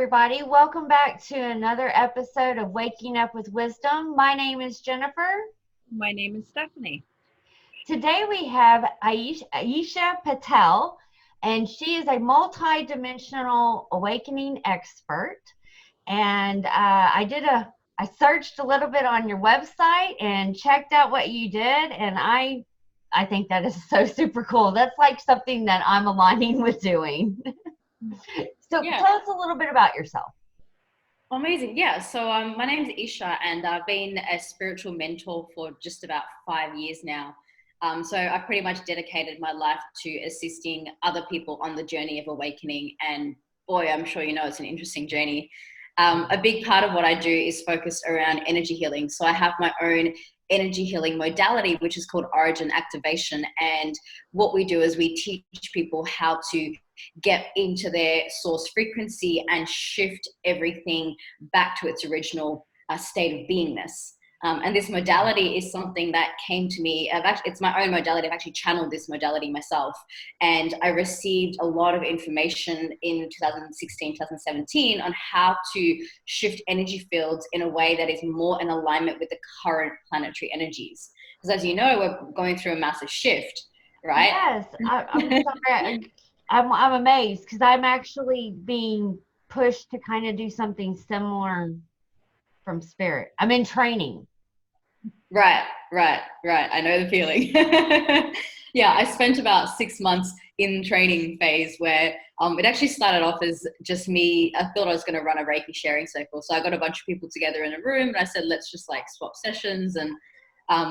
everybody. Welcome back to another episode of Waking Up with Wisdom. My name is Jennifer. My name is Stephanie. Today we have Eesha Patel, and she is a multi-dimensional awakening expert. And I searched a little bit on your website and checked out what you did, and I think that is so super cool. That's like something that I'm aligning with doing. So tell us a little bit about yourself. Amazing. Yeah. So my name is Eesha, and I've been a spiritual mentor for just about 5 years now. So I pretty much dedicated my life to assisting other people on the journey of awakening. And boy, I'm sure you know it's an interesting journey. A big part of what I do is focused around energy healing. So I have my own energy healing modality, which is called Origin Activation. And what we do is we teach people how to get into their source frequency and shift everything back to its original state of beingness. And this modality is something that came to me. It's my own modality. I've actually channeled this modality myself. And I received a lot of information in 2016, 2017 on how to shift energy fields in a way that is more in alignment with the current planetary energies. Because as you know, we're going through a massive shift, right? Yes, I'm sorry. I'm amazed because I'm actually being pushed to kind of do something similar from spirit. I'm in training. Right. I know the feeling. Yeah, I spent about 6 months in training phase where it actually started off as just me. I thought I was going to run a Reiki sharing circle. So I got a bunch of people together in a room and I said, let's just like swap sessions. And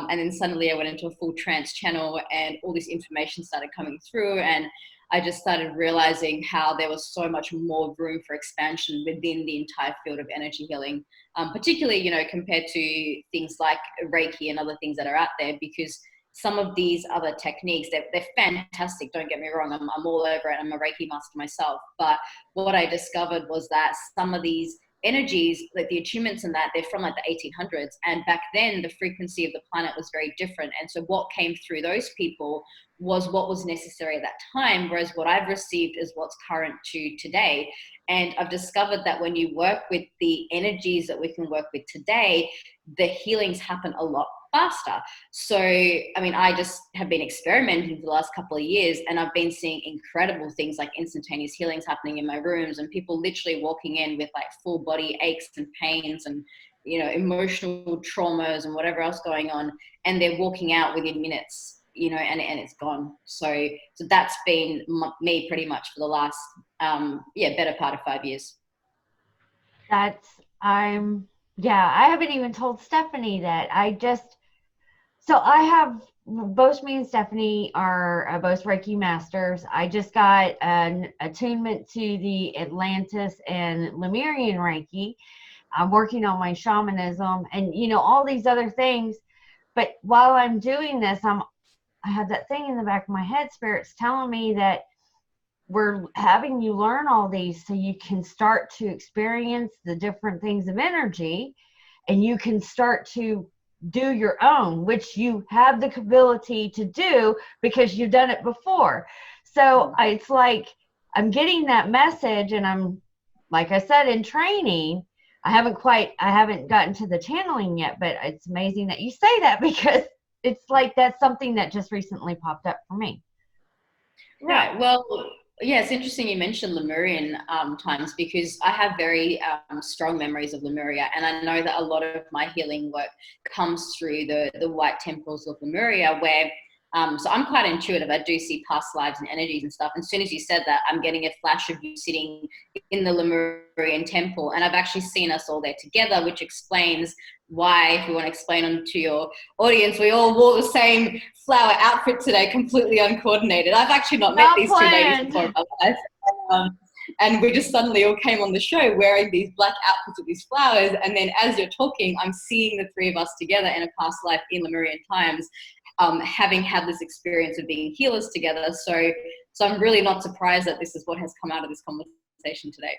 then suddenly I went into a full trance channel and all this information started coming through. And I just started realizing how there was so much more room for expansion within the entire field of energy healing, particularly, you know, compared to things like Reiki and other things that are out there, because some of these other techniques, they're fantastic. Don't get me wrong. I'm all over it. I'm a Reiki master myself. But what I discovered was that some of these energies, like the attunements and that, they're from like the 1800s. And back then the frequency of the planet was very different. And so what came through those people was what was necessary at that time, whereas what I've received is what's current to today. And I've discovered that when you work with the energies that we can work with today, the healings happen a lot faster. So, I mean, I just have been experimenting for the last couple of years and I've been seeing incredible things like instantaneous healings happening in my rooms and people literally walking in with like full body aches and pains and, you know, emotional traumas and whatever else going on. And they're walking out within minutes, you know, and it's gone. So that's been me pretty much for the last, better part of 5 years. I haven't even told Stephanie that. So I have, both me and Stephanie are both Reiki masters. I just got an attunement to the Atlantis and Lemurian Reiki. I'm working on my shamanism and, you know, all these other things. But while I'm doing this, I have that thing in the back of my head, Spirit's telling me that we're having you learn all these so you can start to experience the different things of energy and you can start to do your own, which you have the ability to do because you've done it before. So it's like I'm getting that message and I'm, like I said, in training. I haven't gotten to the channeling yet, but it's amazing that you say that because it's like that's something that just recently popped up for me. Right. Well, yeah, it's interesting you mentioned Lemurian times because I have very strong memories of Lemuria, and I know that a lot of my healing work comes through the white temples of Lemuria, where so I'm quite intuitive. I do see past lives and energies and stuff. And as soon as you said that, I'm getting a flash of you sitting in the Lemurian temple, and I've actually seen us all there together, which explains why, if you want to explain them to your audience, we all wore the same flower outfit today, completely uncoordinated. I've actually not met these planned. two ladies before in my life. And we just suddenly all came on the show wearing these black outfits with these flowers. And then as you're talking, I'm seeing the three of us together in a past life in Lemurian times, having had this experience of being healers together. So I'm really not surprised that this is what has come out of this conversation today.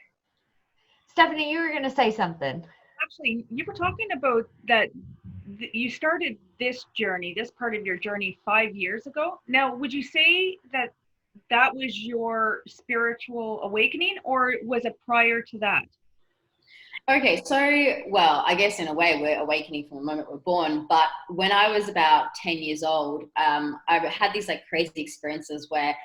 Stephanie, you were going to say something. Actually, you were talking about that you started this journey, this part of your journey 5 years ago. Now, would you say that was your spiritual awakening, or was it prior to that? Okay, so, well, I guess in a way we're awakening from the moment we're born. But when I was about 10 years old, I had these like crazy experiences where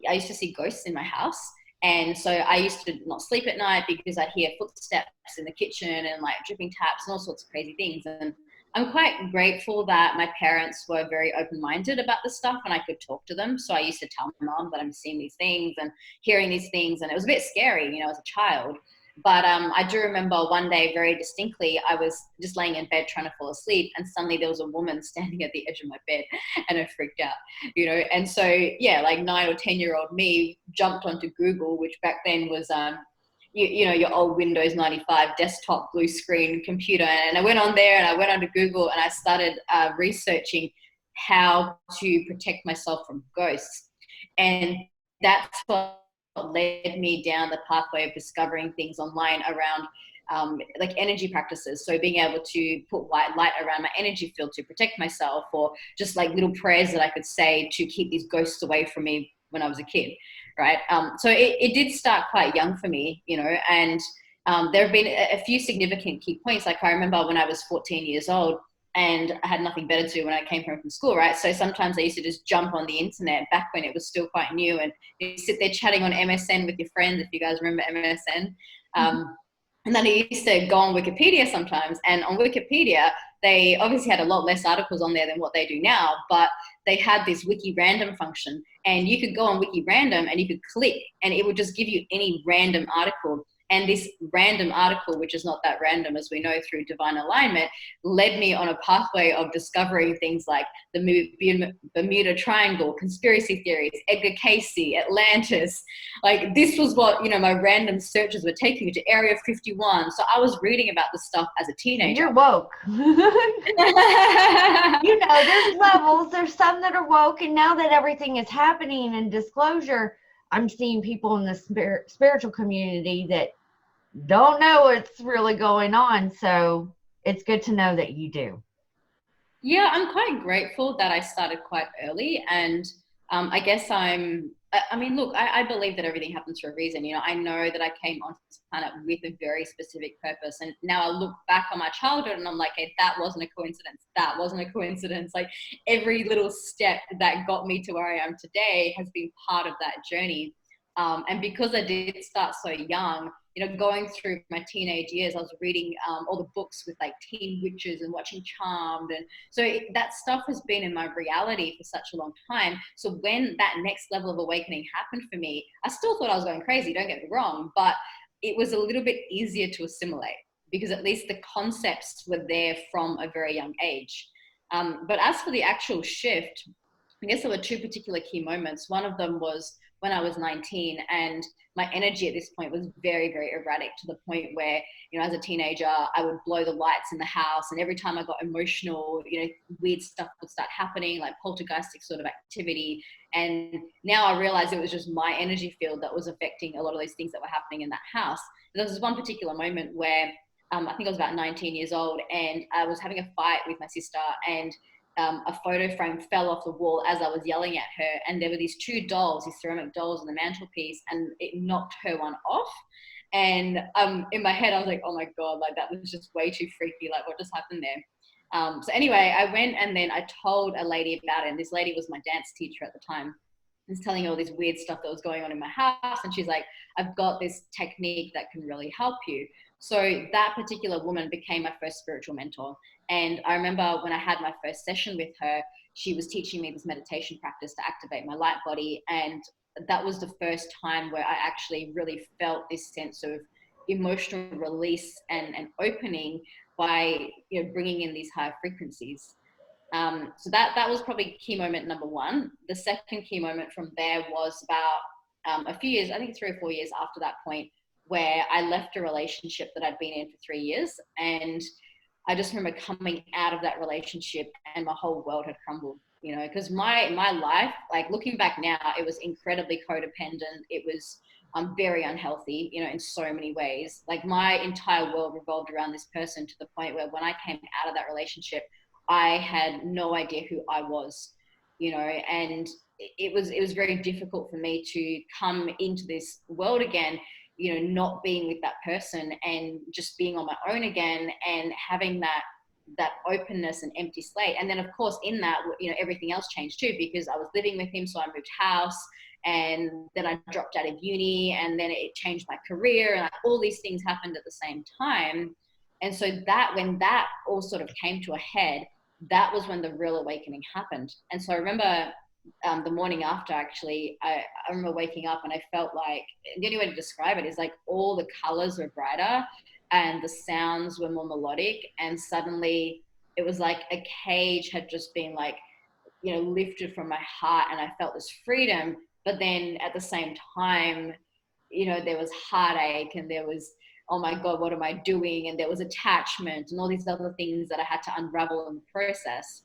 I used to see ghosts in my house. And so I used to not sleep at night because I'd hear footsteps in the kitchen and like dripping taps and all sorts of crazy things. And I'm quite grateful that my parents were very open-minded about this stuff and I could talk to them. So I used to tell my mom that I'm seeing these things and hearing these things. And it was a bit scary, you know, as a child. But I do remember one day very distinctly, I was just laying in bed trying to fall asleep, and suddenly there was a woman standing at the edge of my bed, and I freaked out, you know. And so, yeah, like 9 or 10-year-old me jumped onto Google, which back then was, you know, your old Windows 95 desktop blue screen computer. And I went on there and I went onto Google and I started researching how to protect myself from ghosts. And that's what led me down the pathway of discovering things online around like energy practices. So being able to put white light around my energy field to protect myself, or just like little prayers that I could say to keep these ghosts away from me when I was a kid, right? So it did start quite young for me, you know, and there have been a few significant key points. Like I remember when I was 14 years old, and I had nothing better to do when I came home from school, right? So sometimes I used to just jump on the internet back when it was still quite new, and you sit there chatting on MSN with your friends, if you guys remember MSN. And then I used to go on Wikipedia sometimes, and on Wikipedia, they obviously had a lot less articles on there than what they do now, but they had this wiki random function, and you could go on wiki random and you could click and it would just give you any random article. And this random article, which is not that random as we know through divine alignment, led me on a pathway of discovering things like the Bermuda Triangle, conspiracy theories, Edgar Casey, Atlantis. Like this was what, you know, my random searches were taking me to Area 51. So I was reading about this stuff as a teenager. You're woke. You know, there's levels. There's some that are woke, and now that everything is happening in disclosure, I'm seeing people in the spiritual community that don't know what's really going on. So it's good to know that you do. Yeah, I'm quite grateful that I started quite early. And I guess I mean, look, I believe that everything happens for a reason. You know, I know that I came onto this planet with a very specific purpose. And now I look back on my childhood and I'm like, hey, that wasn't a coincidence. That wasn't a coincidence. Like every little step that got me to where I am today has been part of that journey. And because I did start so young, you know, going through my teenage years, I was reading all the books with like teen witches and watching Charmed. And so that stuff has been in my reality for such a long time. So when that next level of awakening happened for me, I still thought I was going crazy, don't get me wrong, but it was a little bit easier to assimilate because at least the concepts were there from a very young age. But as for the actual shift, I guess there were two particular key moments. One of them was when I was 19, and my energy at this point was very, very erratic, to the point where, you know, as a teenager, I would blow the lights in the house. And every time I got emotional, you know, weird stuff would start happening, like poltergeistic sort of activity. And now I realized it was just my energy field that was affecting a lot of those things that were happening in that house. There was one particular moment where I think I was about 19 years old, and I was having a fight with my sister, and a photo frame fell off the wall as I was yelling at her, and there were these two dolls, these ceramic dolls on the mantelpiece, and it knocked her one off. And in my head, I was like, oh my God, like that was just way too freaky. Like what just happened there? So anyway, I went and then I told a lady about it. And this lady was my dance teacher at the time. I was telling her all this weird stuff that was going on in my house. And she's like, I've got this technique that can really help you. So that particular woman became my first spiritual mentor. And I remember when I had my first session with her, she was teaching me this meditation practice to activate my light body. And that was the first time where I actually really felt this sense of emotional release and opening by, you know, bringing in these higher frequencies. So that was probably key moment number one. The second key moment from there was about a few years, I think 3 or 4 years after that point, where I left a relationship that I'd been in for 3 years. And I just remember coming out of that relationship and my whole world had crumbled, you know, because my life, like looking back now, it was incredibly codependent. It was very unhealthy, you know, in so many ways. Like my entire world revolved around this person, to the point where when I came out of that relationship, I had no idea who I was, you know, and it was very difficult for me to come into this world again, not being with that person and just being on my own again, and having that openness and empty slate. And then of course in that, everything else changed too, because I was living with him, so I moved house, and then I dropped out of uni, and then it changed my career, and all these things happened at the same time. And so when that all sort of came to a head, that was when the real awakening happened. And so I remember the morning after, actually, I remember waking up and I felt like, the only way to describe it is like all the colors were brighter and the sounds were more melodic, and suddenly it was like a cage had just been like, lifted from my heart, and I felt this freedom. But then at the same time, there was heartache, and there was, oh my God, what am I doing? And there was attachment and all these other things that I had to unravel in the process.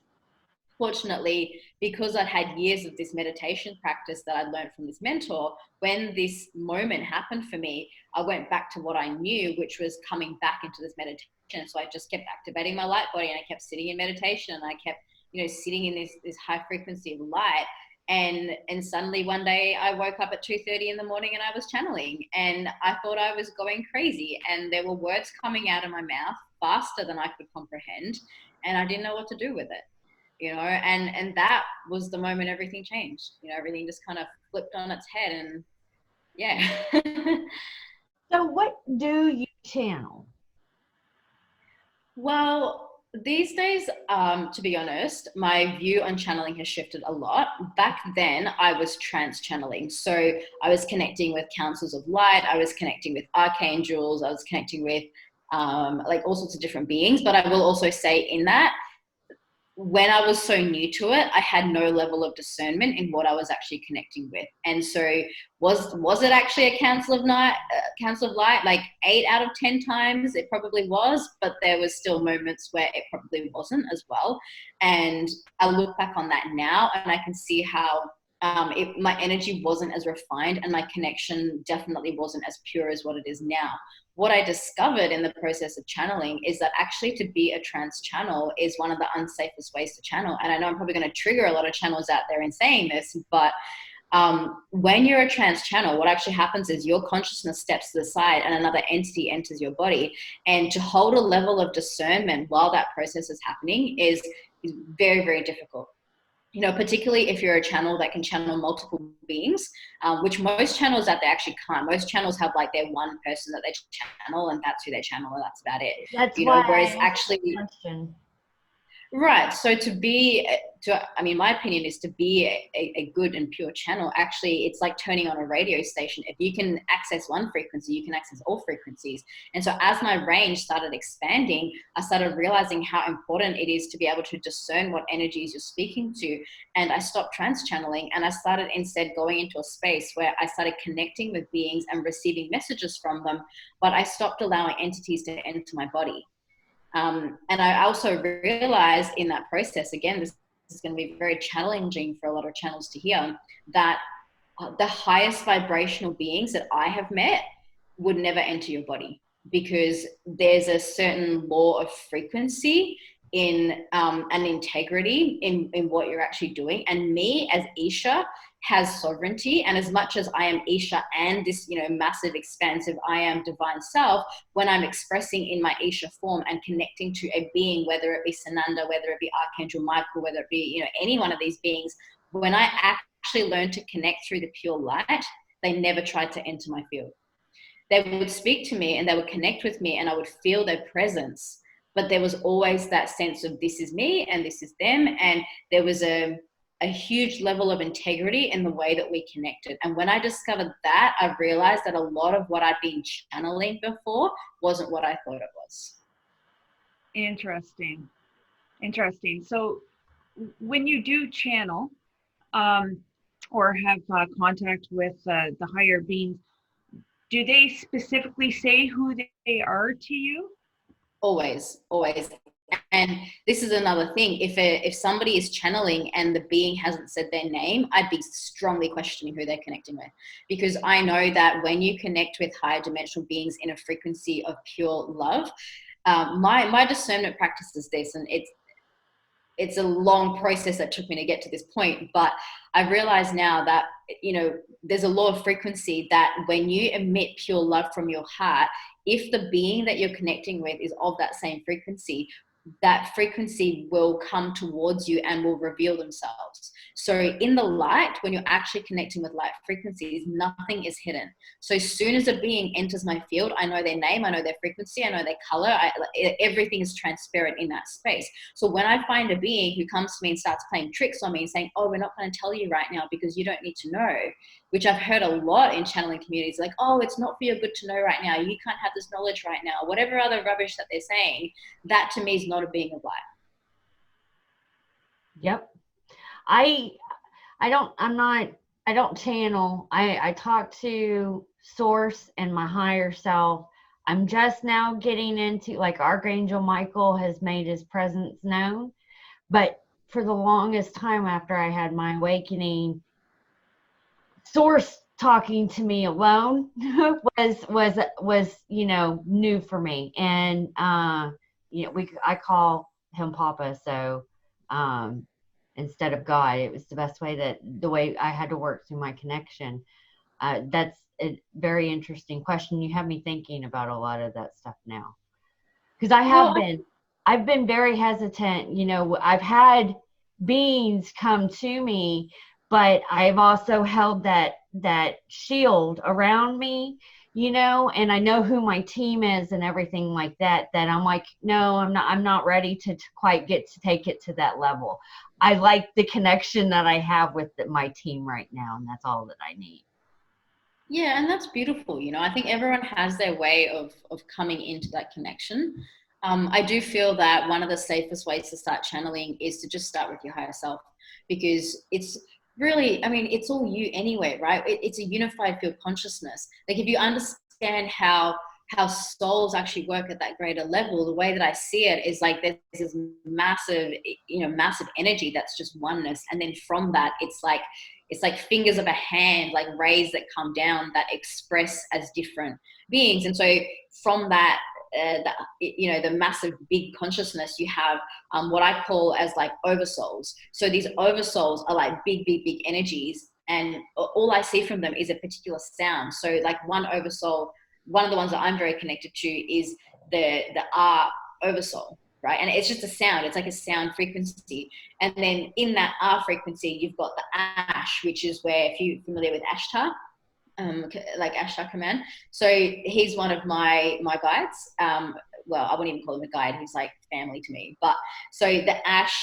Fortunately, because I'd had years of this meditation practice that I'd learned from this mentor, when this moment happened for me, I went back to what I knew, which was coming back into this meditation. So I just kept activating my light body, and I kept sitting in meditation, and I kept, sitting in this high frequency of light. And suddenly one day I woke up at 2:30 in the morning and I was channeling, and I thought I was going crazy, and there were words coming out of my mouth faster than I could comprehend, and I didn't know what to do with it. And that was the moment everything changed. Everything just kind of flipped on its head, and yeah. So what do you channel? Well, these days, to be honest, my view on channeling has shifted a lot. Back then, I was trance channeling. So I was connecting with councils of light. I was connecting with archangels. I was connecting with like all sorts of different beings. But I will also say in that, when I was so new to it, I had no level of discernment in what I was actually connecting with. And so was it actually a council of light? Like 8 out of 10 times it probably was, but there was still moments where it probably wasn't as well. And I look back on that now, and I can see how my energy wasn't as refined, and my connection definitely wasn't as pure as what it is now. What I discovered in the process of channeling is that actually to be a trance channel is one of the unsafest ways to channel. And I know I'm probably going to trigger a lot of channels out there in saying this, but when you're a trance channel, what actually happens is your consciousness steps to the side and another entity enters your body. And to hold a level of discernment while that process is happening is very, very difficult. Particularly if you're a channel that can channel multiple beings, which most channels out there actually can't. Most channels have like their one person that they channel, and that's who they channel, and that's about it. That's why whereas actually, question. Right. So my opinion is to be a good and pure channel. Actually, it's like turning on a radio station. If you can access one frequency, you can access all frequencies. And so as my range started expanding, I started realizing how important it is to be able to discern what energies you're speaking to. And I stopped trance channeling, and I started instead going into a space where I started connecting with beings and receiving messages from them, but I stopped allowing entities to enter my body. And I also realized in that process, again, this is going to be very challenging for a lot of channels to hear, that the highest vibrational beings that I have met would never enter your body, because there's a certain law of frequency in an integrity in what you're actually doing. And me as Eesha has sovereignty, and as much as I am Eesha and this massive expansive I am divine self, when I'm expressing in my Eesha form and connecting to a being, whether it be Sananda, whether it be Archangel Michael, whether it be any one of these beings, when I actually learn to connect through the pure light, they never tried to enter my field. They would speak to me and they would connect with me, and I would feel their presence, but there was always that sense of this is me and this is them, and there was a huge level of integrity in the way that we connected. And when I discovered that, I realized that a lot of what I'd been channeling before wasn't what I thought it was. Interesting. So when you do channel or have contact with the higher beings, do they specifically say who they are to you? Always. And this is another thing. If somebody is channeling and the being hasn't said their name, I'd be strongly questioning who they're connecting with, because I know that when you connect with higher dimensional beings in a frequency of pure love, my discernment practice is this, and it's a long process that took me to get to this point, but I realize now that you know, there's a law of frequency that when you emit pure love from your heart, if the being that you're connecting with is of that same frequency, that frequency will come towards you and will reveal themselves. So in the light, when you're actually connecting with light frequencies, nothing is hidden. So as soon as a being enters my field, I know their name, I know their frequency, I know their color, everything is transparent in that space. So when I find a being who comes to me and starts playing tricks on me and saying, oh, we're not going to tell you right now because you don't need to know, which I've heard a lot in channeling communities, like, oh, it's not for your good to know right now, you can't have this knowledge right now, whatever other rubbish that they're saying, that to me is not a being of light. Yep. I don't channel. I talk to source and my higher self. I'm just now getting into, like, Archangel Michael has made his presence known, but for the longest time after I had my awakening, source talking to me alone was new for me. And I call him Papa, so instead of God, it was the best way, the way I had to work through my connection. That's a very interesting question. You have me thinking about a lot of that stuff now, because I've been very hesitant. I've had beings come to me, but I've also held that shield around me, and I know who my team is and everything like that, that I'm like, no, I'm not ready to quite get to take it to that level. I like the connection that I have with my team right now, and that's all that I need. Yeah, and that's beautiful. I think everyone has their way of coming into that connection. I do feel that one of the safest ways to start channeling is to just start with your higher self, because it's really, it's all you anyway, right? It's a unified field consciousness. Like, if you understand how souls actually work at that greater level, the way that I see it is like there's this massive energy that's just oneness, and then from that it's like fingers of a hand, like rays that come down that express as different beings. And so from that, the massive big consciousness, you have what I call as like oversouls. So these oversouls are like big energies, and all I see from them is a particular sound. So like one oversoul, one of the ones that I'm very connected to is the R oversoul, right? And it's just a sound. It's like a sound frequency. And then in that R frequency, you've got the Ash, which is where, if you're familiar with Ashtar, like Ashtar Command. So he's one of my guides. Well, I wouldn't even call him a guide. He's like family to me. But so the Ash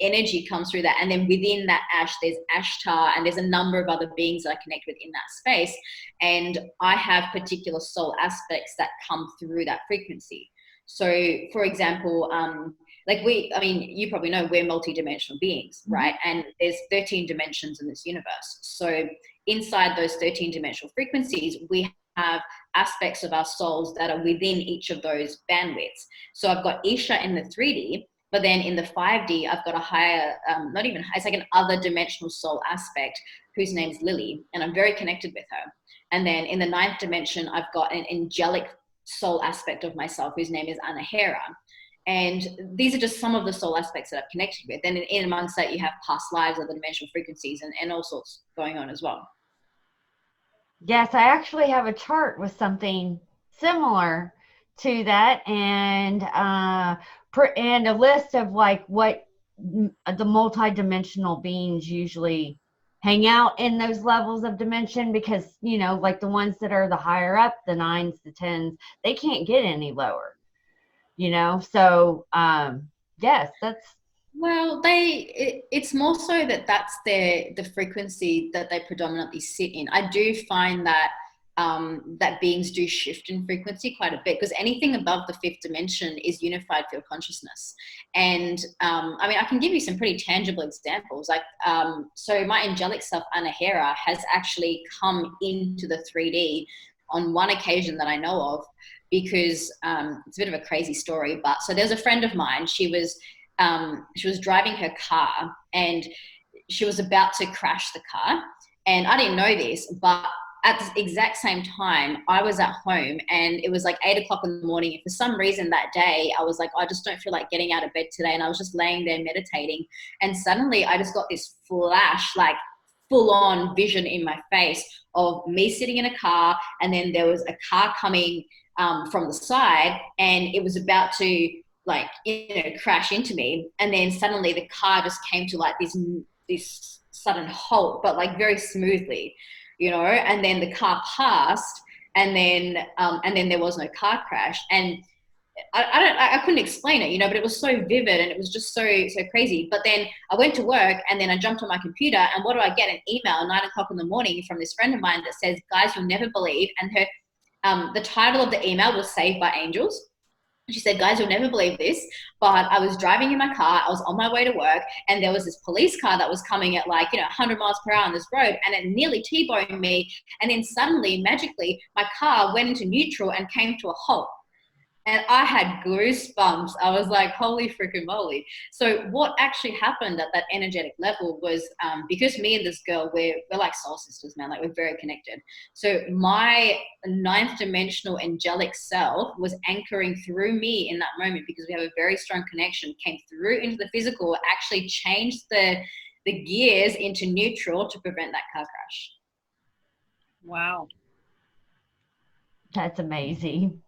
energy comes through that. And then within that Ash, there's Ashtar, and there's a number of other beings that I connect with in that space. And I have particular soul aspects that come through that frequency. So for example, you probably know we're multidimensional beings, right? And there's 13 dimensions in this universe. So inside those 13 dimensional frequencies, we have aspects of our souls that are within each of those bandwidths. So I've got Eesha in the 3D, but then in the 5D, I've got a higher, it's like an other dimensional soul aspect whose name's Lily, and I'm very connected with her. And then in the 9th dimension, I've got an angelic soul aspect of myself whose name is Anahera. And these are just some of the soul aspects that I've connected with. And in amongst that, you have past lives, other dimensional frequencies, and all sorts going on as well. Yes, I actually have a chart with something similar to that, and a list of like what the multidimensional beings usually hang out in those levels of dimension, because like the ones that are the higher up, the 9s, the 10s, they can't get any lower. So yes, that's. Well, it's more so that's the frequency that they predominantly sit in. I do find that that beings do shift in frequency quite a bit, because anything above the 5th dimension is unified field consciousness. And I can give you some pretty tangible examples. Like, so my angelic self, Anahera, has actually come into the 3D on one occasion that I know of, because it's a bit of a crazy story. But so there's a friend of mine. She was driving her car, and she was about to crash the car. And I didn't know this, but at the exact same time, I was at home, and it was like 8 o'clock in the morning. And for some reason that day, I was like, I just don't feel like getting out of bed today. And I was just laying there meditating. And suddenly I just got this flash, like full on vision in my face of me sitting in a car, and then there was a car coming from the side, and it was about to like, crash into me. And then suddenly the car just came to like this sudden halt, but like very smoothly, and then the car passed, and then there was no car crash. And I couldn't explain it, but it was so vivid, and it was just so crazy. But then I went to work, and then I jumped on my computer, and what do I get? An email at 9:00 in the morning from this friend of mine that says, "Guys, you'll never believe." And her, the title of the email was "Saved by Angels." She said, "Guys, you'll never believe this, but I was driving in my car. I was on my way to work, and there was this police car that was coming at like, 100 miles per hour on this road, and it nearly T-boned me. And then suddenly, magically, my car went into neutral and came to a halt." And I had goosebumps. I was like, holy freaking moly. So what actually happened at that energetic level was, because me and this girl, we're like soul sisters, man. Like, we're very connected. So my ninth dimensional angelic self was anchoring through me in that moment, because we have a very strong connection, came through into the physical, actually changed the gears into neutral to prevent that car crash. Wow. That's amazing.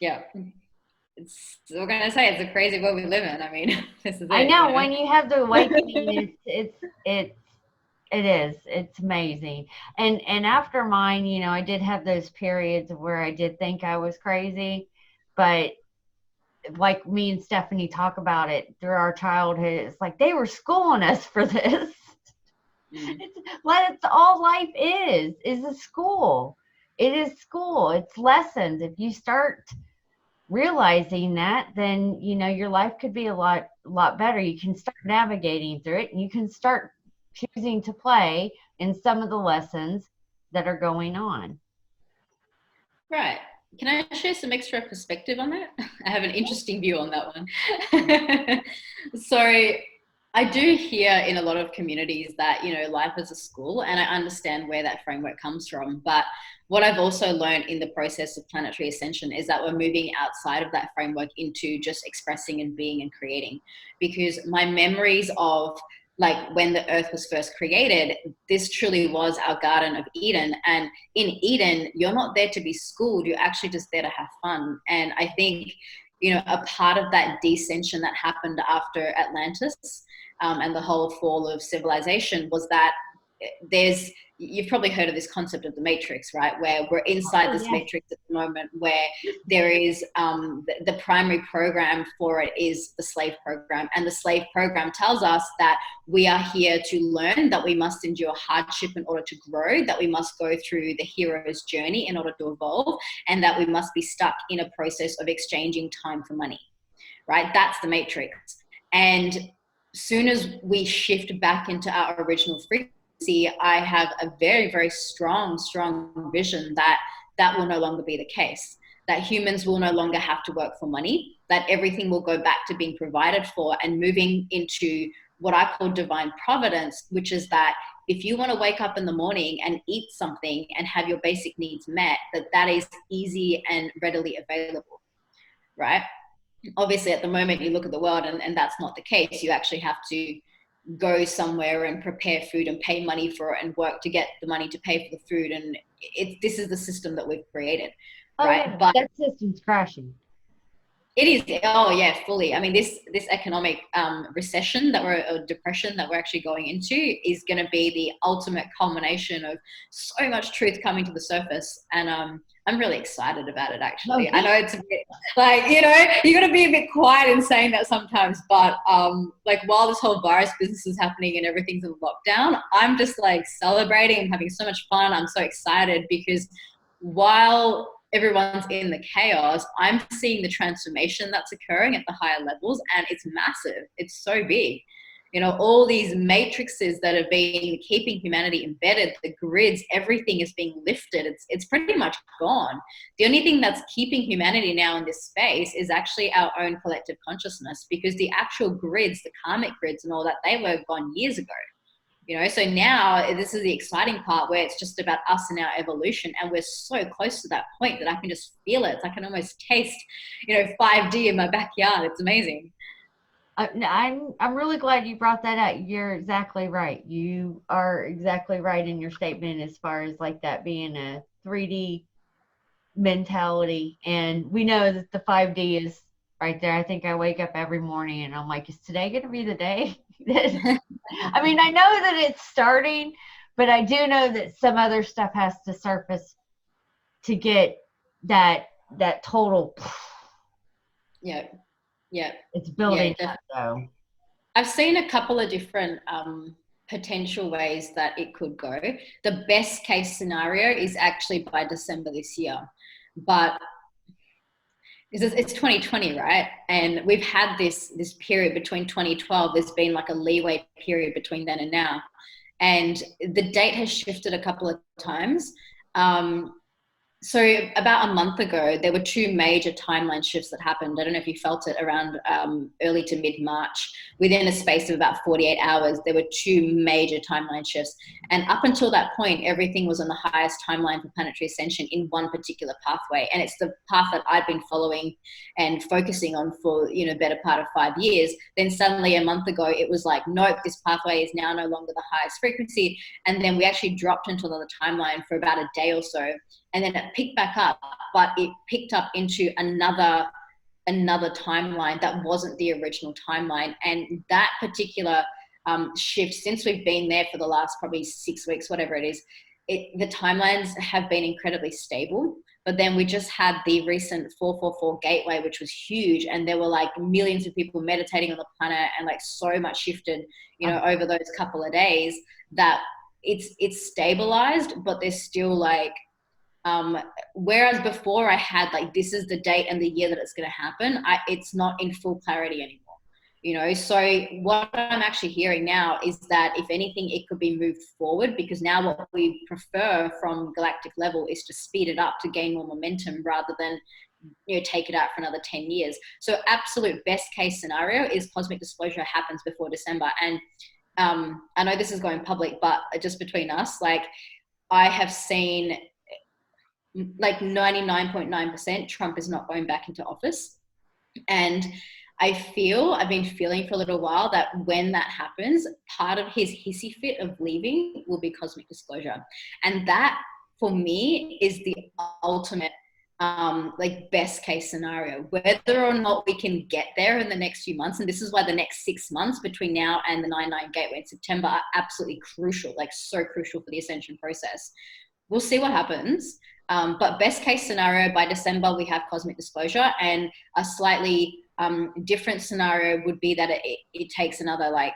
Yeah. We're going to say it's a crazy world we live in. I mean, this is it. I know, when you have the awakening, it's amazing. And after mine, I did have those periods where I did think I was crazy, but like me and Stephanie talk about it through our childhood, it's like they were schooling us for this. It's all life is a school. It is school. It's lessons. If you start realizing that, then your life could be a lot better. You can start navigating through it, and you can start choosing to play in some of the lessons that are going on. Right. Can I share some extra perspective on that? I have an interesting view on that one. So I do hear in a lot of communities that, life is a school, and I understand where that framework comes from. But what I've also learned in the process of planetary ascension is that we're moving outside of that framework into just expressing and being and creating. Because my memories of like when the earth was first created, this truly was our Garden of Eden. And in Eden, you're not there to be schooled, you're actually just there to have fun. And I think, a part of that descension that happened after Atlantis, and the whole fall of civilization, was that you've probably heard of this concept of the matrix, right? Where we're inside this matrix at the moment, where there is the primary program for it is the slave program. And the slave program tells us that we are here to learn, that we must endure hardship in order to grow, that we must go through the hero's journey in order to evolve, and that we must be stuck in a process of exchanging time for money, right? That's the matrix. And soon as we shift back into our original frequency, I have a very, very strong vision that will no longer be the case, that humans will no longer have to work for money, that everything will go back to being provided for, and moving into what I call divine providence, which is that if you want to wake up in the morning and eat something and have your basic needs met, that is easy and readily available, right? Obviously, at the moment, you look at the world and that's not the case. You actually have to go somewhere and prepare food and pay money for it and work to get the money to pay for the food. And this is the system that we've created, right? Yeah, but that system's crashing. It is. Oh yeah, fully. I mean, this economic recession or depression that we're actually going into is going to be the ultimate culmination of so much truth coming to the surface. And I'm really excited about it, actually. I know it's a bit like, you got to be a bit quiet in saying that sometimes, but like while this whole virus business is happening and everything's in lockdown, I'm just like celebrating and having so much fun. I'm so excited because while everyone's in the chaos, I'm seeing the transformation that's occurring at the higher levels, and it's massive. It's so big. All these matrices that have been keeping humanity embedded, the grids, everything is being lifted. It's pretty much gone. The only thing that's keeping humanity now in this space is actually our own collective consciousness, because the actual grids, the karmic grids and all that, they were gone years ago. So now this is the exciting part, where it's just about us and our evolution, and we're so close to that point that I can just feel it. I can almost taste, 5D in my backyard. It's amazing. I'm really glad you brought that up. You're exactly right. You are exactly right in your statement as far as like that being a 3D mentality. And we know that the 5D is right there. I think I wake up every morning and I'm like, is today going to be the day? I mean, I know that it's starting, but I do know that some other stuff has to surface to get that total. Yeah, yeah, It's yeah. building up, Definitely. though. I've seen a couple of different potential ways that it could go. The best case scenario is actually by December this year, but it's 2020, right? And we've had this period between 2012. There's been like a leeway period between then and now, and the date has shifted a couple of times. So about a month ago, there were two major timeline shifts that happened. I don't know if you felt it around early to mid-March. Within a space of about 48 hours, there were two major timeline shifts. And up until that point, everything was on the highest timeline for planetary ascension in one particular pathway. And it's the path that I'd been following and focusing on for, better part of 5 years. Then suddenly a month ago, it was like, nope, this pathway is now no longer the highest frequency. And then we actually dropped into the timeline for about a day or so. And then it picked back up, but it picked up into another timeline that wasn't the original timeline. And that particular shift, since we've been there for the last probably 6 weeks, whatever it is, the timelines have been incredibly stable. But then we just had the recent 444 gateway, which was huge. And there were like millions of people meditating on the planet, and like so much shifted, over those couple of days, that it's stabilized, but there's still like, whereas before I had like, this is the date and the year that it's going to happen, it's not in full clarity anymore. So what I'm actually hearing now is that if anything, it could be moved forward, because now what we prefer from galactic level is to speed it up to gain more momentum rather than take it out for another 10 years. So absolute best case scenario is cosmic disclosure happens before December. And I know this is going public, but just between us, like, I have seen like 99.9% Trump is not going back into office. And I've been feeling for a little while that when that happens, part of his hissy fit of leaving will be cosmic disclosure. And that, for me, is the ultimate like best case scenario. Whether or not we can get there in the next few months, and this is why the next 6 months between now and the 9/9 gateway in September are absolutely crucial, like so crucial for the ascension process. We'll see what happens. But best case scenario, by December, we have cosmic disclosure, and a slightly different scenario would be that it takes another, like,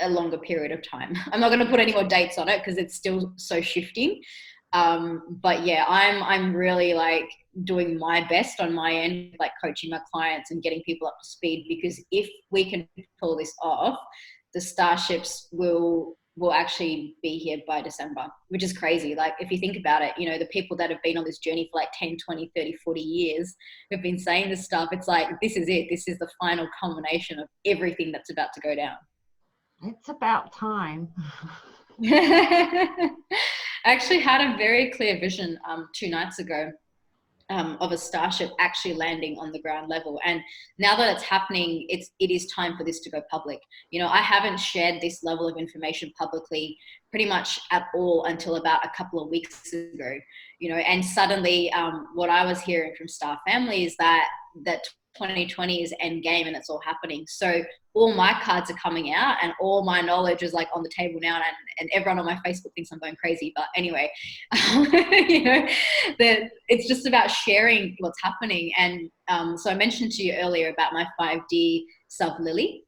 a longer period of time. I'm not going to put any more dates on it because it's still so shifting. But yeah, I'm really like doing my best on my end, like coaching my clients and getting people up to speed, because if we can pull this off, the starships will actually be here by December, which is crazy. Like, if you think about it, the people that have been on this journey for like 10, 20, 30, 40 years have been saying this stuff. It's like, this is it. This is the final culmination of everything that's about to go down. It's about time. I actually had a very clear vision 2 nights ago of a starship actually landing on the ground level. And now that it's happening, it is time for this to go public. I haven't shared this level of information publicly pretty much at all until about a couple of weeks ago, and suddenly what I was hearing from Star Family is that 2020 is end game and it's all happening. So all my cards are coming out and all my knowledge is like on the table now, and everyone on my Facebook thinks I'm going crazy. But anyway, it's just about sharing what's happening. And so I mentioned to you earlier about my 5D sub Lily.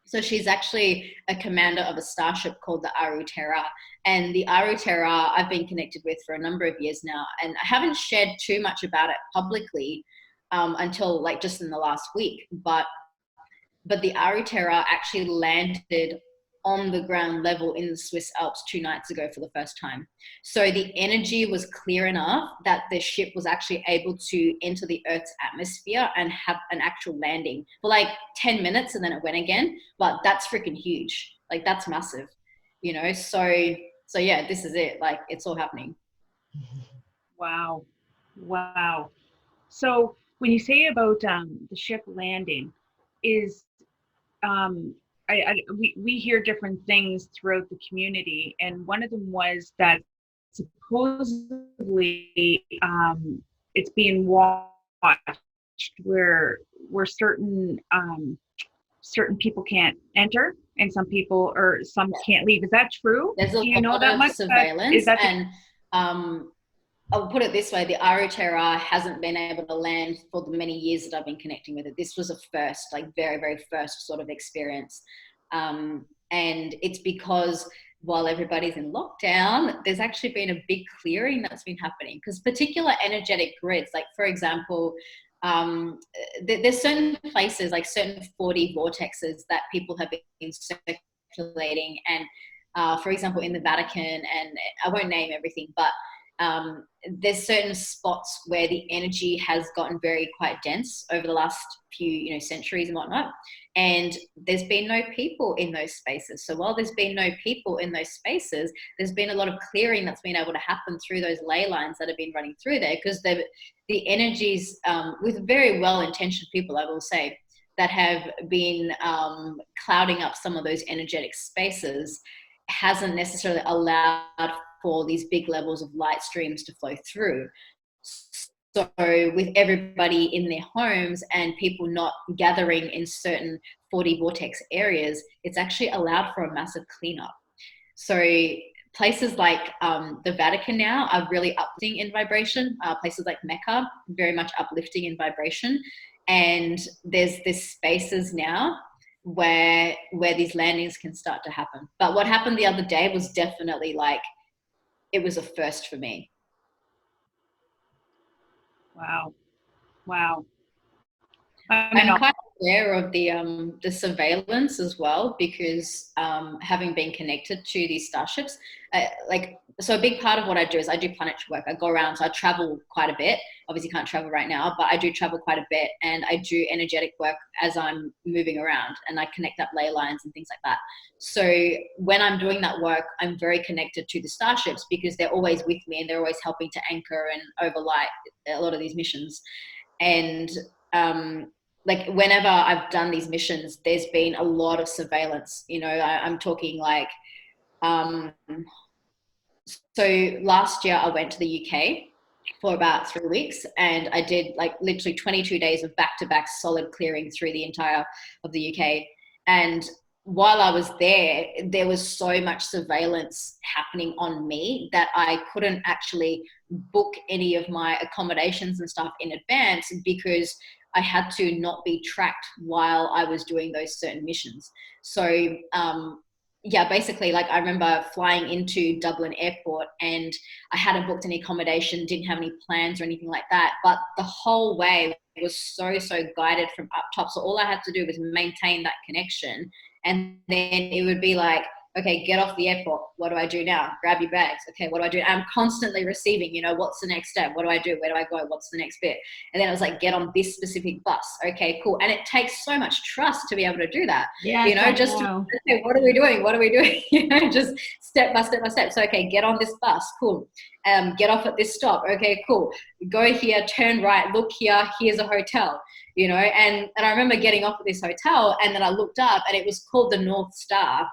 So she's actually a commander of a starship called the Aru Terra. And the Aru Terra I've been connected with for a number of years now. And I haven't shared too much about it publicly until like just in the last week. But the Aru Terra actually landed on the ground level in the Swiss Alps 2 nights ago for the first time. So the energy was clear enough that the ship was actually able to enter the Earth's atmosphere and have an actual landing for like 10 minutes, and then it went again. But that's freaking huge. Like, that's massive, So yeah, this is it. Like, it's all happening. Wow. So when you say about the ship landing, is we hear different things throughout the community, and one of them was that supposedly it's being watched where certain people can't enter and some people or some can't leave. Is that true? There's a Do you know lot that of much? surveillance, Is that and I'll put it this way: the Aotearoa hasn't been able to land for the many years that I've been connecting with it. This was a first, like very, very first sort of experience, and it's because while everybody's in lockdown, there's actually been a big clearing that's been happening, because particular energetic grids, like for example, there's certain places, like certain 4D vortexes that people have been circulating, and for example, in the Vatican, and I won't name everything, but there's certain spots where the energy has gotten very quite dense over the last few centuries and whatnot, and there's been no people in those spaces. So while there's been no people in those spaces, there's been a lot of clearing that's been able to happen through those ley lines that have been running through there, because the energies, with very well-intentioned people, I will say, that have been clouding up some of those energetic spaces, hasn't necessarily allowed for these big levels of light streams to flow through. So with everybody in their homes and people not gathering in certain 4D vortex areas, it's actually allowed for a massive cleanup. So places like the Vatican now are really uplifting in vibration. Places like Mecca, very much uplifting in vibration. And there's spaces now where these landings can start to happen. But what happened the other day was definitely like, it was a first for me. Wow. Wow. I'm quite aware of the surveillance as well, because having been connected to these starships, so a big part of what I do is I do planetary work. I go around, so I travel quite a bit. Obviously can't travel right now, but I do travel quite a bit, and I do energetic work as I'm moving around, and I connect up ley lines and things like that. So when I'm doing that work, I'm very connected to the starships, because they're always with me and they're always helping to anchor and overlight a lot of these missions. And like whenever I've done these missions, there's been a lot of surveillance. I'm talking like, so last year I went to the UK for about 3 weeks, and I did like literally 22 days of back-to-back solid clearing through the entire of the UK. And while I was there, there was so much surveillance happening on me that I couldn't actually book any of my accommodations and stuff in advance, because I had to not be tracked while I was doing those certain missions. So yeah, basically, like I remember flying into Dublin airport, and I hadn't booked any accommodation, didn't have any plans or anything like that. But the whole way was so guided from up top. So all I had to do was maintain that connection. And then it would be like, okay, get off the airport. What do I do now? Grab your bags. Okay, what do I do? I'm constantly receiving, what's the next step? What do I do? Where do I go? What's the next bit? And then it was like, get on this specific bus. Okay, cool. And it takes so much trust to be able to do that. Yeah, Okay, what are we doing? What are we doing? Just step by step by step. So, okay, get on this bus. Cool. Get off at this stop. Okay, cool. Go here, turn right, look here, here's a hotel. And I remember getting off at this hotel, and then I looked up, and it was called the North Star.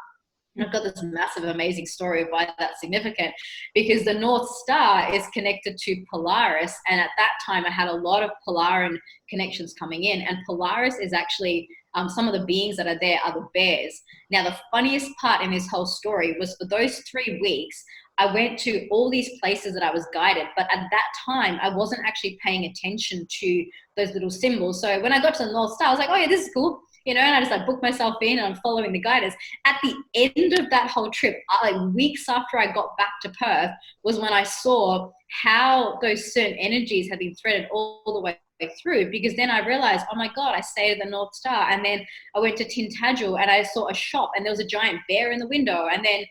And I've got this massive, amazing story of why that's significant, because the North Star is connected to Polaris. And at that time, I had a lot of Polaran connections coming in. And Polaris is actually, some of the beings that are there are the bears. Now, the funniest part in this whole story was, for those 3 weeks, I went to all these places that I was guided, but at that time, I wasn't actually paying attention to those little symbols. So when I got to the North Star, I was like, oh yeah, this is cool. And I just like booked myself in, and I'm following the guidance. At the end of that whole trip, like weeks after I got back to Perth, was when I saw how those certain energies had been threaded all the way through, because then I realized, oh my God, I stayed at the North Star. And then I went to Tintagel, and I saw a shop, and there was a giant bear in the window. And then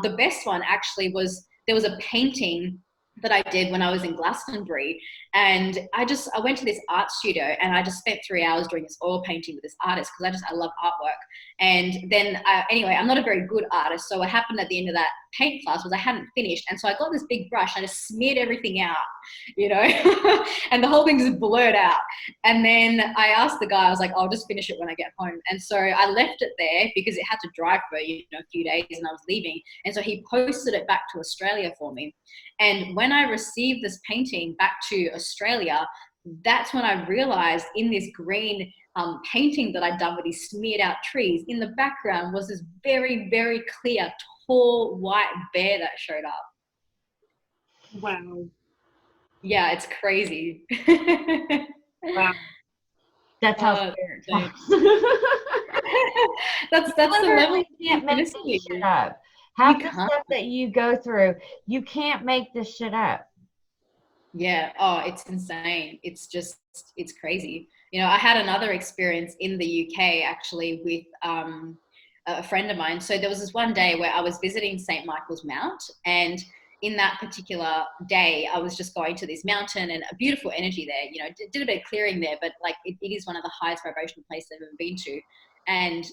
the best one actually was, there was a painting that I did when I was in Glastonbury, And I went to this art studio and I just spent 3 hours doing this oil painting with this artist because I love artwork. And then anyway, I'm not a very good artist. So what happened at the end of that paint class was I hadn't finished. And so I got this big brush and I just smeared everything out, you know, and the whole thing just blurred out. And then I asked the guy, I was like, I'll just finish it when I get home. And so I left it there because it had to dry for, you know, a few days and I was leaving. And so he posted it back to Australia for me. And when I received this painting back to Australia, that's when I realized in this green painting that I'd done with these smeared out trees, in the background was this very, very clear, tall, white bear that showed up. Wow. Yeah, it's crazy. Wow. That's how spirit talks. that's the level. You can't make this shit up. Half the stuff that you go through, you can't make this shit up. Yeah. Oh, it's insane. It's crazy. You know, I had another experience in the UK actually with a friend of mine. So there was this one day where I was visiting St. Michael's Mount, and in that particular day, I was just going to this mountain and a beautiful energy there, you know, did a bit of clearing there, but like it is one of the highest vibrational places I've ever been to. And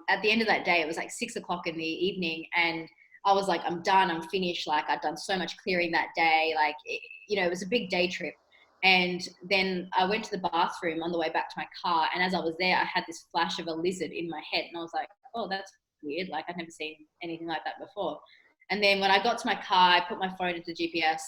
at the end of that day, it was like 6 o'clock in the evening, and I was like, I'm done, I'm finished. Like I'd done so much clearing that day. Like, you know, it was a big day trip. And then I went to the bathroom on the way back to my car. And as I was there, I had this flash of a lizard in my head. And I was like, oh, that's weird. Like I'd never seen anything like that before. And then when I got to my car, I put my phone into the GPS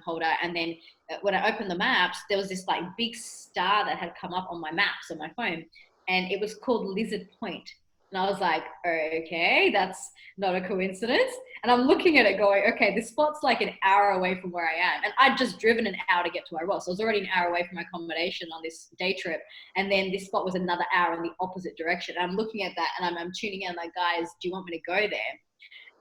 holder. And then when I opened the maps, there was this like big star that had come up on my maps on my phone. And it was called Lizard Point. And I was like, okay, that's not a coincidence. And I'm looking at it going, okay, this spot's like an hour away from where I am. And I'd just driven an hour to get to where I was. So I was already an hour away from my accommodation on this day trip. And then this spot was another hour in the opposite direction. And I'm looking at that and I'm tuning in like, guys, do you want me to go there?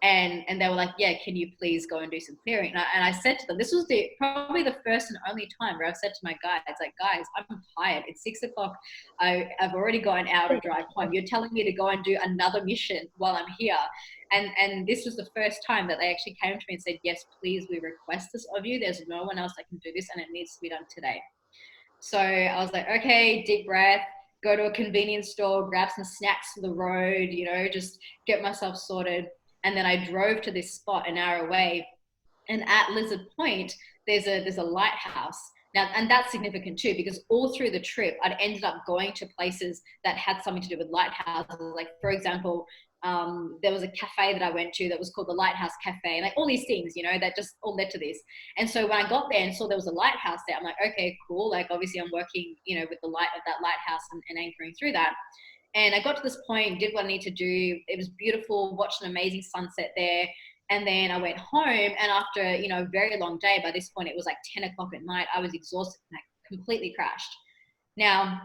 And they were like, yeah, can you please go and do some clearing? And I said to them, this was probably the first and only time where I've said to my guides, like, guys, I'm tired. It's 6 o'clock. I've already got an hour to drive home. You're telling me to go and do another mission while I'm here. And this was the first time that they actually came to me and said, yes, please, we request this of you. There's no one else that can do this and it needs to be done today. So I was like, okay, deep breath, go to a convenience store, grab some snacks for the road, you know, just get myself sorted. And then I drove to this spot an hour away. And at Lizard Point, there's a lighthouse. Now, and that's significant too, because all through the trip, I'd ended up going to places that had something to do with lighthouses. Like, for example, there was a cafe that I went to that was called the Lighthouse Cafe, and like all these things, you know, that just all led to this. And so when I got there and saw there was a lighthouse there, I'm like, okay, cool. Like, obviously I'm working, you know, with the light of that lighthouse and anchoring through that. And I got to this point, did what I need to do. It was beautiful, watched an amazing sunset there. And then I went home, and after, you know, a very long day, by this point, it was like 10 o'clock at night. I was exhausted and I completely crashed. Now,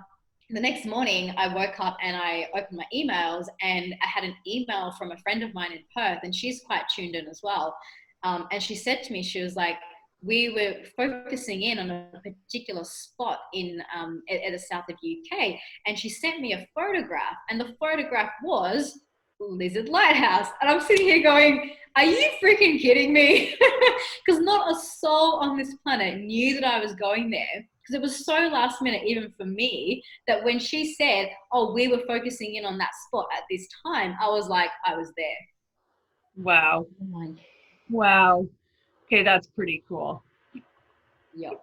the next morning, I woke up and I opened my emails, and I had an email from a friend of mine in Perth, and she's quite tuned in as well. And she said to me, she was like, we were focusing in on a particular spot in at the south of UK, and she sent me a photograph, and the photograph was Lizard Lighthouse. And I'm sitting here going, are you freaking kidding me? Because not a soul on this planet knew that I was going there, because it was so last minute even for me that when she said, oh, we were focusing in on that spot at this time, I was like, I was there. Wow. Wow. Okay, that's pretty cool. Yep.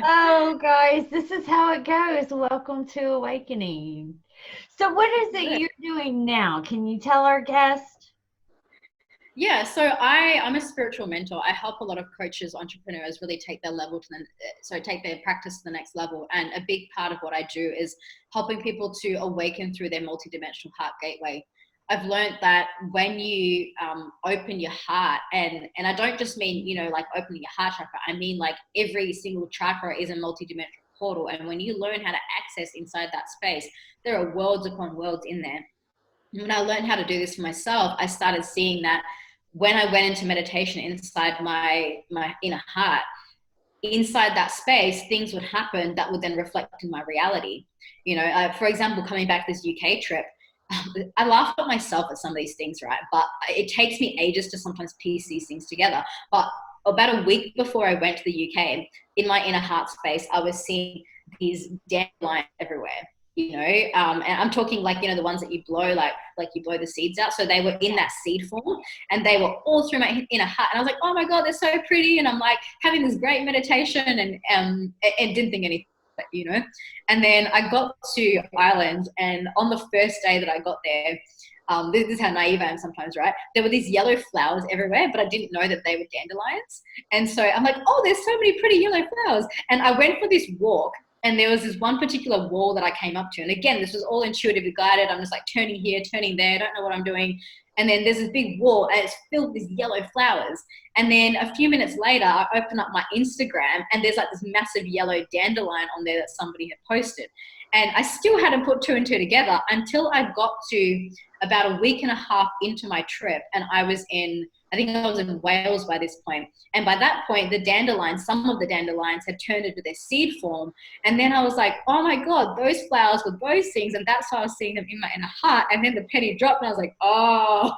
Oh, guys, this is how it goes. Welcome to Awakening. So what is it you're doing now? Can you tell our guest? Yeah, so I'm a spiritual mentor. I help a lot of coaches, entrepreneurs really take their take their practice to the next level. And a big part of what I do is helping people to awaken through their multidimensional heart gateway. I've learned that when you open your heart, and I don't just mean, you know, like opening your heart chakra, I mean like every single chakra is a multidimensional portal. And when you learn how to access inside that space, there are worlds upon worlds in there. And when I learned how to do this for myself, I started seeing that when I went into meditation inside my inner heart, inside that space, things would happen that would then reflect in my reality. You know, for example, coming back this UK trip, I laugh at myself at some of these things, right? But it takes me ages to sometimes piece these things together. But about a week before I went to the UK, in my inner heart space, I was seeing these dandelions everywhere. And I'm talking like, the ones that you blow, like you blow the seeds out. So they were in that seed form, and they were all through my inner heart. And I was like, oh my God, they're so pretty. And I'm like having this great meditation and didn't think anything, And then I got to Ireland, and on the first day that I got there, this is how naive I am sometimes, right? There were these yellow flowers everywhere, but I didn't know that they were dandelions. And so I'm like, oh, there's so many pretty yellow flowers. And I went for this walk, and there was this one particular wall that I came up to. And again, this was all intuitively guided. I'm just like turning here, turning there, don't know what I'm doing. And then there's this big wall, and it's filled with yellow flowers. And then a few minutes later, I open up my Instagram, and there's like this massive yellow dandelion on there that somebody had posted. And I still hadn't put two and two together until I got to about a week and a half into my trip. And I was in Wales by this point. And by that point, some of the dandelions had turned into their seed form. And then I was like, oh my God, those flowers were those things. And that's why I was seeing them in my inner heart. And then the penny dropped, and I was like, oh.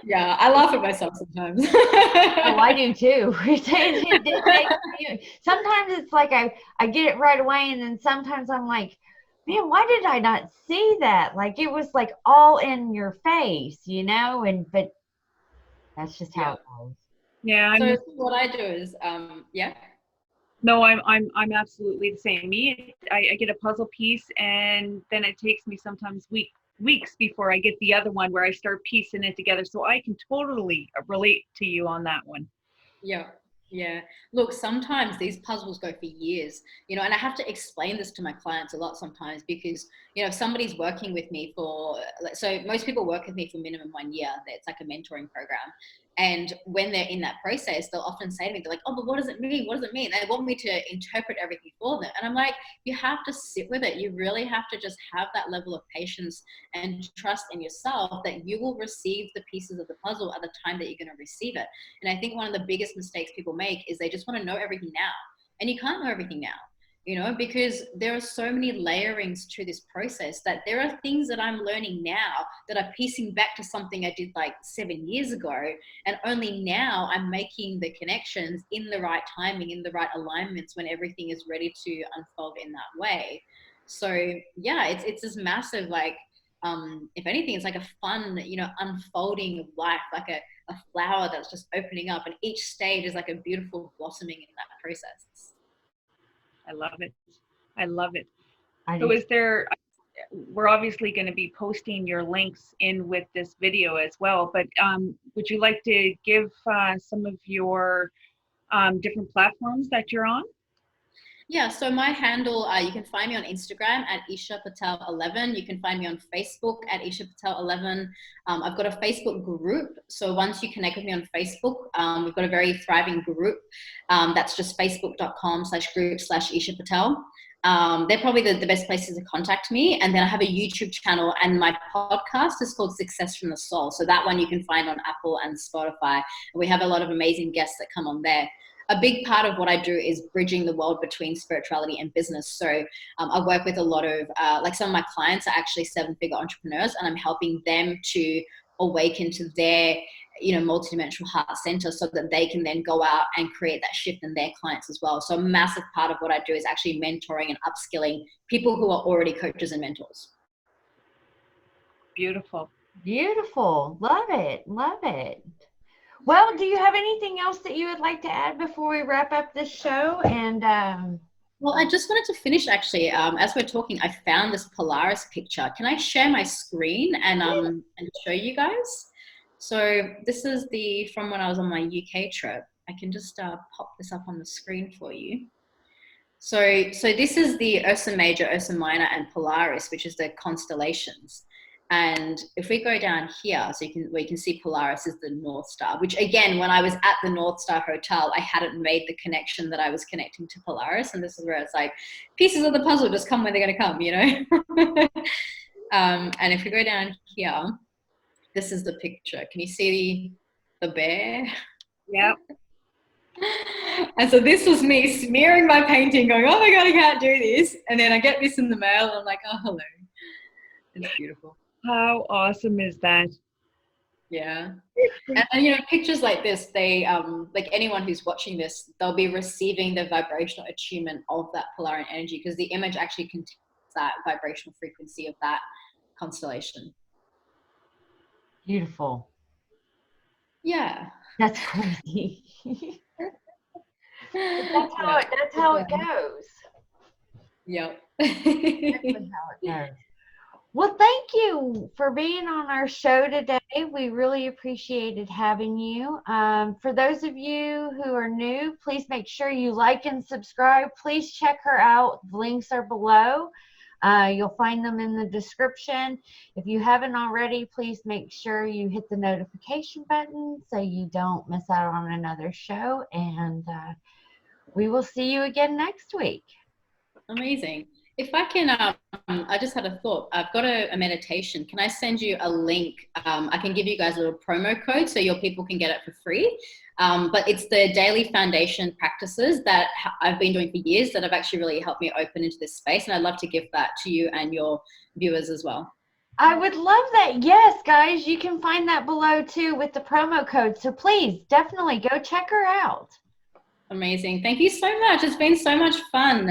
Yeah, I laugh at myself sometimes. Oh, I do too. Sometimes it's like I get it right away, and then sometimes I'm like, man, why did I not see that? Like it was like all in your face, but that's just how it goes. Yeah. So what I do is, No, I'm absolutely the same. I get a puzzle piece, and then it takes me sometimes weeks before I get the other one where I start piecing it together. So I can totally relate to you on that one. Yeah. Look, sometimes these puzzles go for years, and I have to explain this to my clients a lot sometimes because, if somebody's working with me so most people work with me for minimum 1 year. It's like a mentoring program. And when they're in that process, they'll often say to me, they're like, oh, but what does it mean? What does it mean? They want me to interpret everything for them. And I'm like, you have to sit with it. You really have to just have that level of patience and trust in yourself that you will receive the pieces of the puzzle at the time that you're going to receive it. And I think one of the biggest mistakes people make is they just want to know everything now. And you can't know everything now. Because there are so many layerings to this process that there are things that I'm learning now that are piecing back to something I did like 7 years ago. And only now I'm making the connections in the right timing, in the right alignments when everything is ready to unfold in that way. So yeah, it's this massive, like, if anything, it's like a fun, unfolding of life, like a flower that's just opening up, and each stage is like a beautiful blossoming in that process. I love it. So we're obviously going to be posting your links in with this video as well, but would you like to give some of your different platforms that you're on? Yeah, so my handle, you can find me on Instagram at Eesha Patel 11. You can find me on Facebook at Eesha Patel 11. I've got a Facebook group. So once you connect with me on Facebook, we've got a very thriving group. That's just facebook.com/group/Eesha Patel. They're probably the best places to contact me. And then I have a YouTube channel, and my podcast is called Success from the Soul. So that one you can find on Apple and Spotify. And we have a lot of amazing guests that come on there. A big part of what I do is bridging the world between spirituality and business. So I work with a lot of, some of my clients are actually 7-figure entrepreneurs, and I'm helping them to awaken to their, multidimensional heart center so that they can then go out and create that shift in their clients as well. So a massive part of what I do is actually mentoring and upskilling people who are already coaches and mentors. Beautiful. Love it. Well, do you have anything else that you would like to add before we wrap up this show? And well, I just wanted to finish actually. As we're talking, I found this Polaris picture. Can I share my screen and show you guys? So this is from when I was on my UK trip. I can just pop this up on the screen for you. So this is the Ursa Major, Ursa Minor, and Polaris, which is the constellations. And if we go down here, so we can see Polaris is the North Star, which again, when I was at the North Star Hotel, I hadn't made the connection that I was connecting to Polaris. And this is where it's like, pieces of the puzzle just come when they're going to come, and if we go down here, this is the picture. Can you see the bear? Yep. And so this was me smearing my painting, going, oh my God, I can't do this. And then I get this in the mail, and I'm like, oh, hello. It's beautiful. How awesome is that? Yeah. It's pretty And you know, pictures like this, they like anyone who's watching this, they'll be receiving the vibrational attunement of that Polarian energy, because the image actually contains that vibrational frequency of that constellation. Beautiful. Yeah. That's crazy. Yeah. That's how it goes. Yep. Exactly how it goes. Well, thank you for being on our show today. We really appreciated having you. For those of you who are new, please make sure you like and subscribe. Please check her out. The links are below. You'll find them in the description. If you haven't already, please make sure you hit the notification button so you don't miss out on another show. And we will see you again next week. Amazing. If I can, I just had a thought. I've got a meditation. Can I send you a link? I can give you guys a little promo code so your people can get it for free. But it's the daily foundation practices that I've been doing for years that have actually really helped me open into this space. And I'd love to give that to you and your viewers as well. I would love that. Yes, guys, you can find that below too with the promo code. So please, definitely go check her out. Amazing. Thank you so much. It's been so much fun,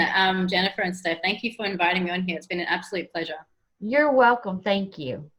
Jennifer and Steph. Thank you for inviting me on here. It's been an absolute pleasure. You're welcome. Thank you.